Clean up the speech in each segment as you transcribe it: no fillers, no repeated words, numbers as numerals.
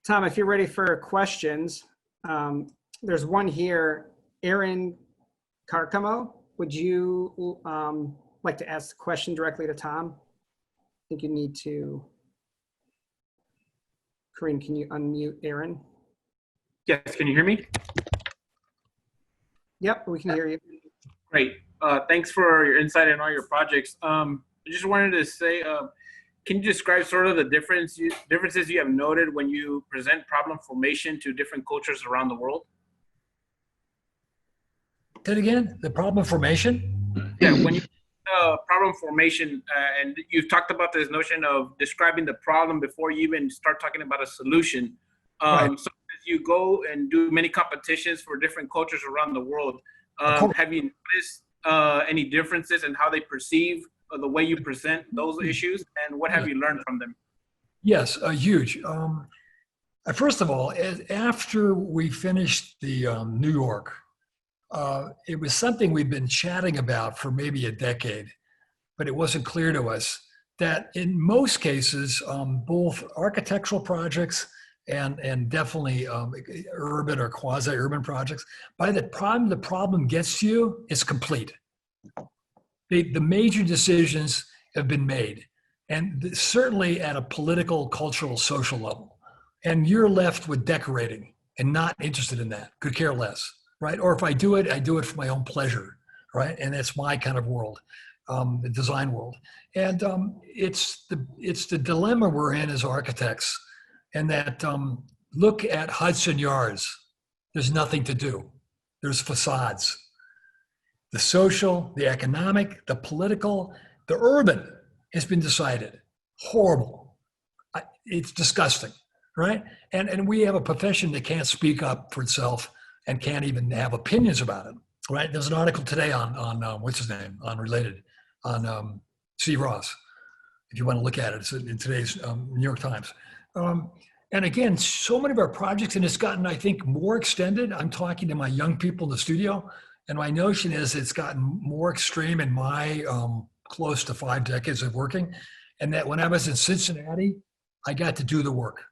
Tom, if you're ready for questions, there's one here. Aaron Carcamo, would you like to ask the question directly to Tom? I think you need to. Corinne, can you unmute Aaron? Yes, can you hear me? Yep, we can hear you. Great. Thanks for your insight on all your projects. I just wanted to say, can you describe sort of the differences you have noted when you present problem formation to different cultures around the world? Say it again, the problem formation? Yeah, when you problem formation, and you've talked about this notion of describing the problem before you even start talking about a solution. Right. So as you go and do many competitions for different cultures around the world, have you noticed any differences in how they perceive the way you present those issues, and what have you learned from them? Yes, huge. First of all, after we finished the New York, it was something we've been chatting about for maybe a decade, but it wasn't clear to us that in most cases, both architectural projects and definitely urban or quasi-urban projects, by the time the problem gets to you, it's complete. The major decisions have been made, and certainly at a political, cultural, social level. And you're left with decorating and not interested in that, could care less, right? Or if I do it for my own pleasure, right? And that's my kind of world, the design world. And it's the dilemma we're in as architects, and that look at Hudson Yards, there's nothing to do. There's facades. The social, the economic, the political, the urban has been decided. Horrible. It's disgusting, right? And we have a profession that can't speak up for itself and can't even have opinions about it, right? There's an article today on what's his name, on Related, on Steve Ross, if you want to look at it. It's in today's New York Times. And again, so many of our projects, and it's gotten, I think, more extended. I'm talking to my young people in the studio, and my notion is it's gotten more extreme in my close to 5 decades of working, and that when I was in Cincinnati, I got to do the work,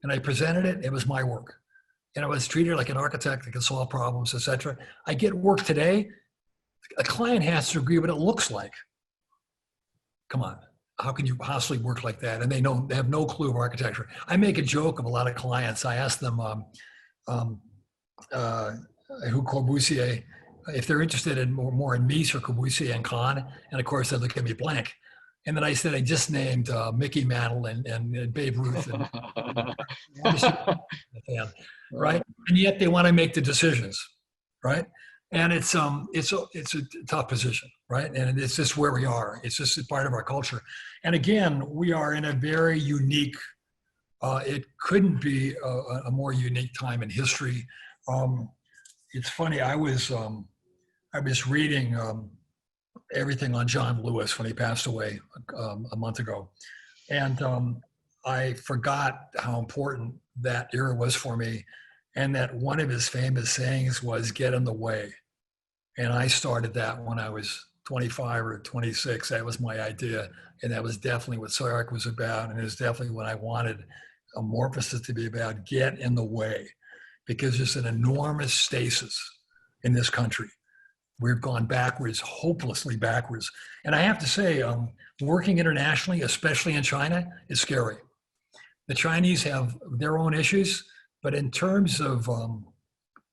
and I presented it. It was my work, and I was treated like an architect that can solve problems, etc. I get work today. A client has to agree what it looks like. Come on. How can you possibly work like that? And they have no clue of architecture. I make a joke of a lot of clients. I ask them who Corbusier, if they're interested in more in Mies or Corbusier and Kahn, and of course they look at me blank. And then I said I just named Mickey Mantle and Babe Ruth, and right? And yet they want to make the decisions, right? And it's a tough position, right? And it's just where we are. It's just part of our culture. And again, we are in a very unique, it couldn't be a more unique time in history. It's funny, I was reading everything on John Lewis when he passed away a month ago. And I forgot how important that era was for me. And that one of his famous sayings was, "Get in the way." And I started that when I was 25 or 26. That was my idea. And that was definitely what SARC was about. And it was definitely what I wanted Amorphosis to be about: get in the way. Because there's an enormous stasis in this country. We've gone backwards, hopelessly backwards. And I have to say, working internationally, especially in China, is scary. The Chinese have their own issues, but in terms of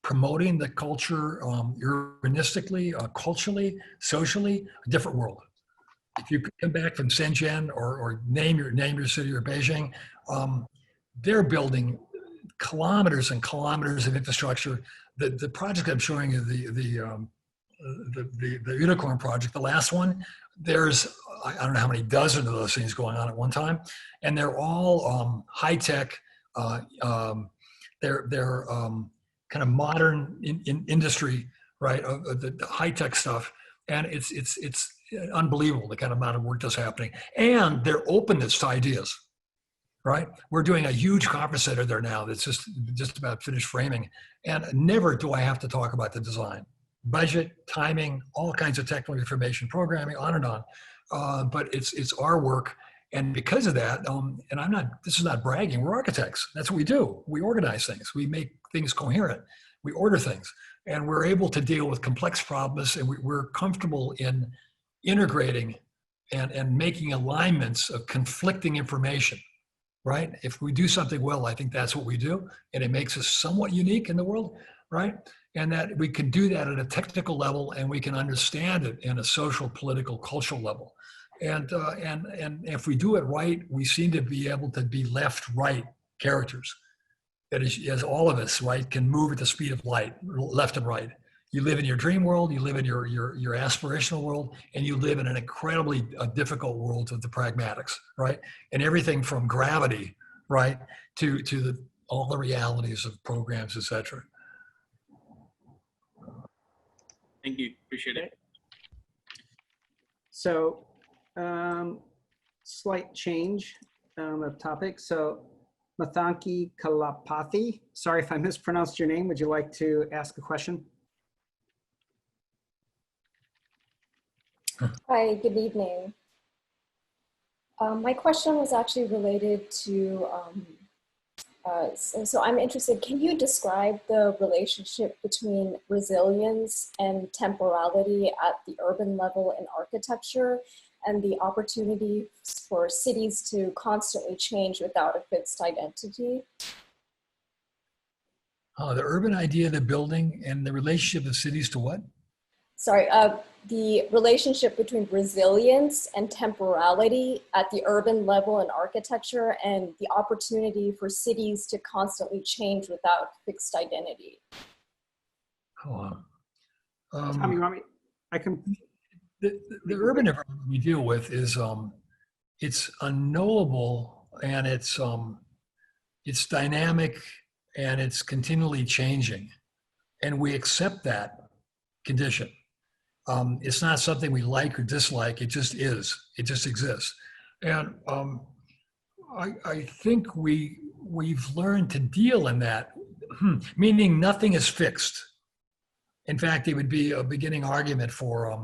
promoting the culture urbanistically, culturally, socially, a different world. If you come back from Shenzhen or name your city or Beijing, they're building kilometers and kilometers of infrastructure. The project I'm showing you, the Unicorn project, the last one, there's, I don't know how many dozen of those things going on at one time, and they're all high tech. They're kind of modern in industry, right? The high tech stuff, and it's unbelievable the kind of amount of work that's happening, and their openness to ideas. Right, we're doing a huge conference center there now that's just about finished framing, and never do I have to talk about the design, budget, timing, all kinds of technical information, programming, on and on. But it's our work, And because of that, and this is not bragging, we're architects. That's what we do. We organize things. We make things coherent. We order things. And we're able to deal with complex problems, and we're comfortable in integrating and making alignments of conflicting information, right? If we do something well, I think that's what we do. And it makes us somewhat unique in the world, right? And that we can do that at a technical level, and we can understand it in a social, political, cultural level. And if we do it right, we seem to be able to be left-right characters. That is, as all of us, right, can move at the speed of light, left and right. You live in your dream world, you live in your aspirational world, and you live in an incredibly difficult world of the pragmatics, right? And everything from gravity, right, to all the realities of programs, et cetera. Thank you. Appreciate it. So, slight change of topic. So, Mathanki Kalapathy, sorry if I mispronounced your name. Would you like to ask a question? Hi, good evening. My question was actually related to, so I'm interested, can you describe the relationship between resilience and temporality at the urban level in architecture and the opportunity for cities to constantly change without a fixed identity? The urban idea of the building and the relationship of cities to what? Sorry, the relationship between resilience and temporality at the urban level in architecture and the opportunity for cities to constantly change without fixed identity. Hold Tom, you want me? I can. The urban environment we deal with is it's unknowable, and it's dynamic, and it's continually changing, and we accept that condition. It's not something we like or dislike. It just is. It just exists, and I think we've learned to deal in that, meaning nothing is fixed. In fact, it would be a beginning argument for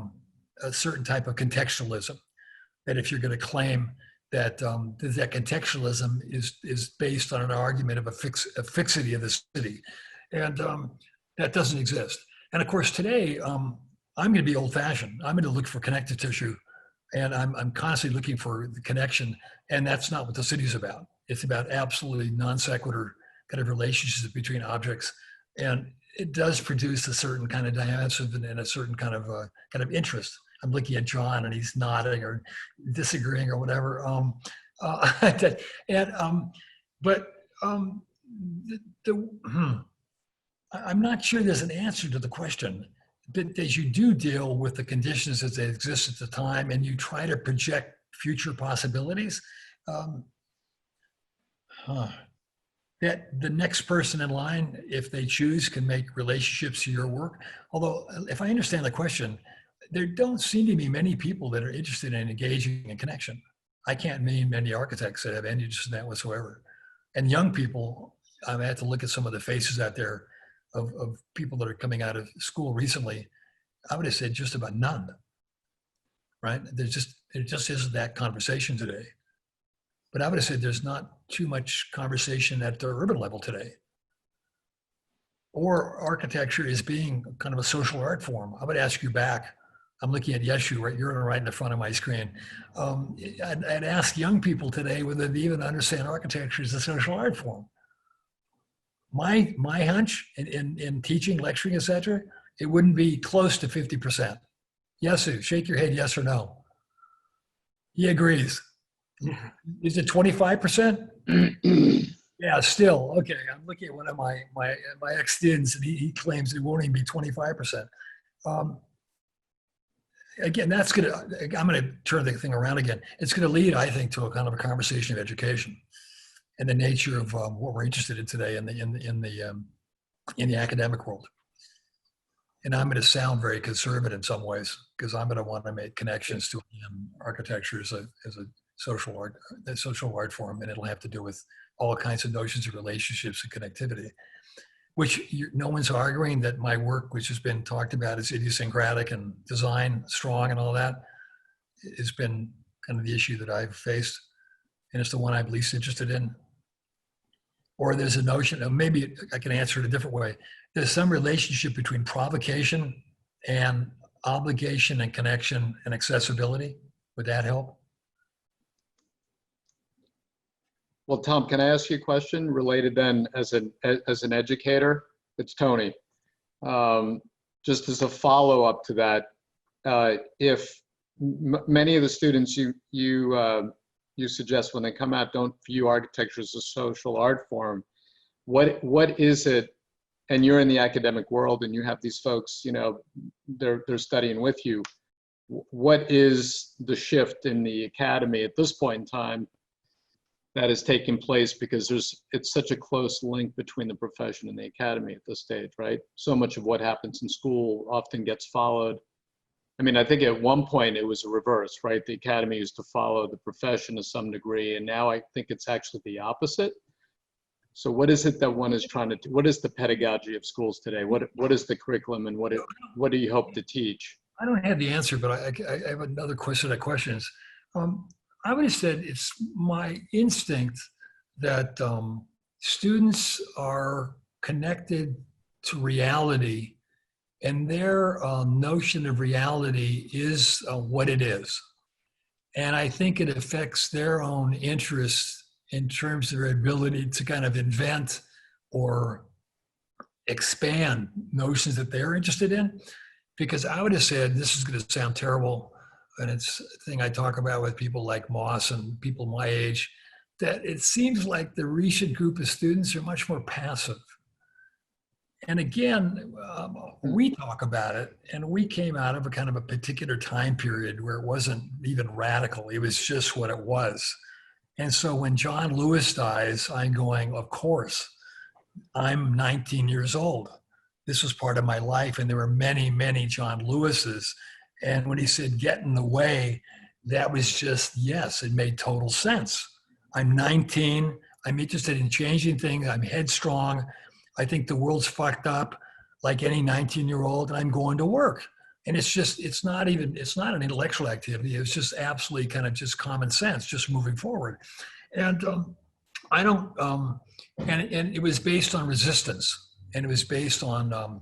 a certain type of contextualism, that if you're going to claim that that contextualism is based on an argument of a fixity of the city, and that doesn't exist. And of course, today I'm going to be old-fashioned. I'm going to look for connective tissue, and I'm constantly looking for the connection. And that's not what the city's about. It's about absolutely non sequitur kind of relationships between objects, and it does produce a certain kind of dynamism and a certain kind of interest. I'm looking at John, and he's nodding or disagreeing or whatever. I'm not sure there's an answer to the question. But as you do deal with the conditions as they exist at the time, and you try to project future possibilities, that the next person in line, if they choose, can make relationships to your work. Although, if I understand the question, there don't seem to be many people that are interested in engaging in connection. I can't name many architects that have any interest in that whatsoever. And young people, I had to look at some of the faces out there of people that are coming out of school recently. I would have said just about none, right? There just isn't that conversation today. But I would have said there's not too much conversation at the urban level today. Or architecture is being kind of a social art form. I would ask you back. I'm looking at Yeshu, right? You're right in the front of my screen. I'd ask young people today whether they even understand architecture as a social art form. My hunch in teaching, lecturing, et cetera, it wouldn't be close to 50%. Yesu, shake your head, yes or no. He agrees. Is it 25%? Yeah, still. Okay, I'm looking at one of my ex-students, and he claims it won't even be 25%. Again, I'm gonna turn the thing around again. It's gonna lead, I think, to a kind of a conversation of education and the nature of what we're interested in today in the academic world. And I'm going to sound very conservative in some ways, because I'm going to want to make connections to architecture as a social art form, and it'll have to do with all kinds of notions of relationships and connectivity. Which no one's arguing that my work, which has been talked about as idiosyncratic and design strong and all that, has been kind of the issue that I've faced. and it's the one I'm least interested in. Or there's a notion of, maybe I can answer it a different way. There's some relationship between provocation and obligation and connection and accessibility. Would that help? Well, Tom, can I ask you a question related then as an educator? It's Tony. Just as a follow-up to that, if many of the students you suggest when they come out don't view architecture as a social art form, what is it? And you're in the academic world, and you have these folks, you know, they're studying with you. What is the shift in the academy at this point in time that is taking place, because it's such a close link between the profession and the academy at this stage, right? So much of what happens in school often gets followed. I mean, I think at one point it was a reverse, right? The academy used to follow the profession to some degree, and now I think it's actually the opposite. So what is it that one is trying to do? What is the pedagogy of schools today? What is the curriculum, and what do you hope to teach? I don't have the answer, but I have another question of questions. I would have said it's my instinct that students are connected to reality, and their notion of reality is what it is. And I think it affects their own interests in terms of their ability to kind of invent or expand notions that they're interested in. Because I would have said, this is going to sound terrible, and it's a thing I talk about with people like Moss and people my age, that it seems like the recent group of students are much more passive. And again, we talk about it, and we came out of a kind of a particular time period where it wasn't even radical. It was just what it was. And so when John Lewis dies, I'm going, of course, I'm 19 years old. This was part of my life, and there were many, many John Lewises. And when he said, get in the way, that was just, yes, it made total sense. I'm 19, I'm interested in changing things, I'm headstrong. I think the world's fucked up like any 19-year-old, and I'm going to work. And it's not an intellectual activity. It's just absolutely kind of just common sense, just moving forward. And and it was based on resistance, and it was based on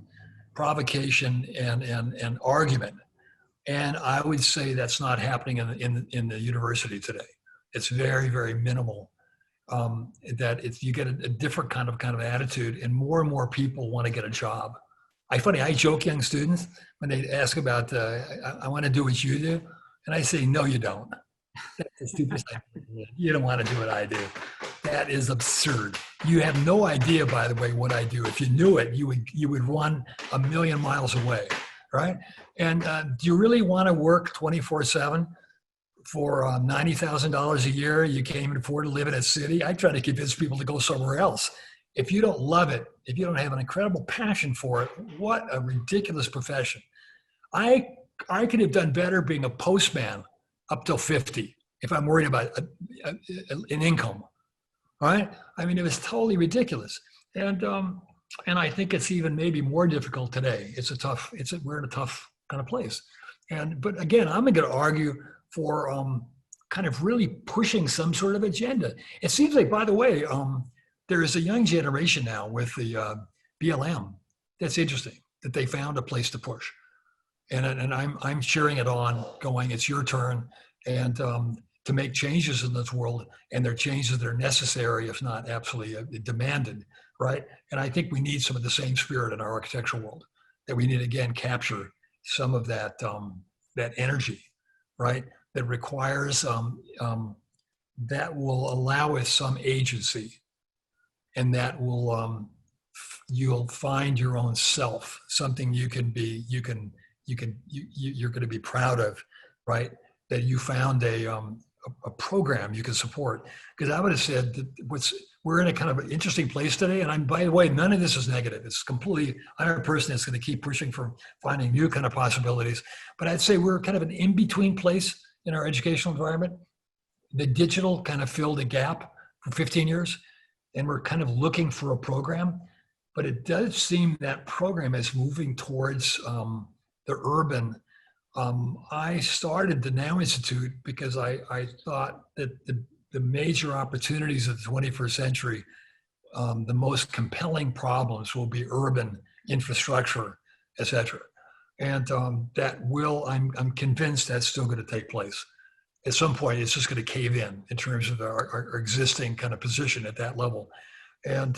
provocation and argument. And I would say that's not happening in the university today. It's very, very minimal. That if you get a different kind of attitude, and more people want to get a job. I joke young students when they ask about, I want to do what you do. And I say, no, you don't. That's the stupidest thing. You don't want to do what I do. That is absurd. You have no idea, by the way, what I do. If you knew it, you would run a million miles away, right? And do you really want to work 24/7 for $90,000 a year? You can't even afford to live in a city. I try to convince people to go somewhere else. If you don't love it, if you don't have an incredible passion for it, what a ridiculous profession. I could have done better being a postman up till 50 if I'm worried about an income, right? I mean, it was totally ridiculous. And I think it's even maybe more difficult today. We're in a tough kind of place. But again, I'm going to argue for kind of really pushing some sort of agenda. It seems like, by the way, there is a young generation now with the BLM. That's interesting that they found a place to push, and I'm cheering it on, going, it's your turn, and to make changes in this world, and they're changes that are necessary, if not absolutely demanded, right? And I think we need some of the same spirit in our architectural world, that we need, again, capture some of that that energy, right? That requires that will allow us some agency, and that will you'll find your own self, something you're going to be proud of, right? That you found a program you can support. Because I would have said that we're in a kind of an interesting place today. And by the way, none of this is negative. It's completely, I'm a person that's going to keep pushing for finding new kind of possibilities. But I'd say we're kind of an in-between place in our educational environment. The digital kind of filled a gap for 15 years, and we're kind of looking for a program. But it does seem that program is moving towards the urban. I started the Now Institute because I thought that the major opportunities of the 21st century, the most compelling problems will be urban infrastructure, et cetera. And I'm convinced that's still going to take place. At some point, it's just going to cave in terms of our existing kind of position at that level. And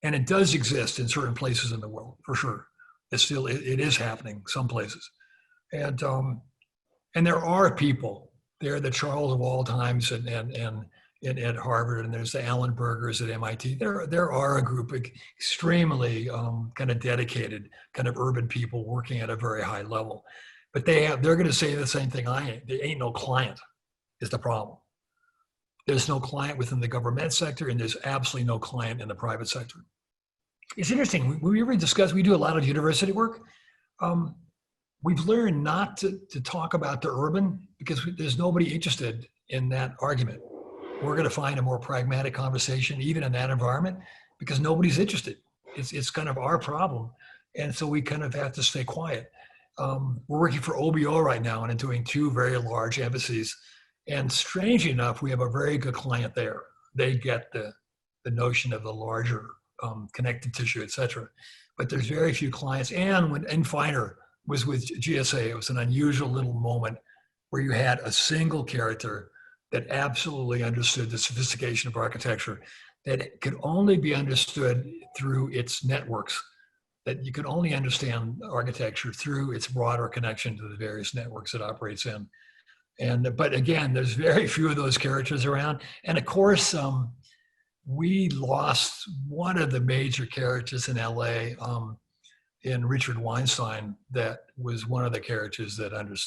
it does exist in certain places in the world, for sure. It is happening some places. And there are people. There are the Charles of all times and at Harvard, and there's the Alan Bergers at MIT. There are a group of extremely kind of dedicated, kind of urban people working at a very high level. But they're going to say the same thing I am. There ain't no client is the problem. There's no client within the government sector, and there's absolutely no client in the private sector. It's interesting. We do a lot of university work. We've learned not to talk about the urban because there's nobody interested in that argument. We're going to find a more pragmatic conversation, even in that environment, because nobody's interested. It's kind of our problem. And so we kind of have to stay quiet. We're working for OBO right now and doing 2 very large embassies. And strangely enough, we have a very good client there. They get the notion of the larger connective tissue, et cetera. But there's very few clients. And when Enfiner was with GSA, it was an unusual little moment where you had a single character that absolutely understood the sophistication of architecture, that it could only be understood through its networks, that you could only understand architecture through its broader connection to the various networks it operates in. But again, there's very few of those characters around. And of course, we lost one of the major characters in LA in Richard Weinstein, that was one of the characters that understood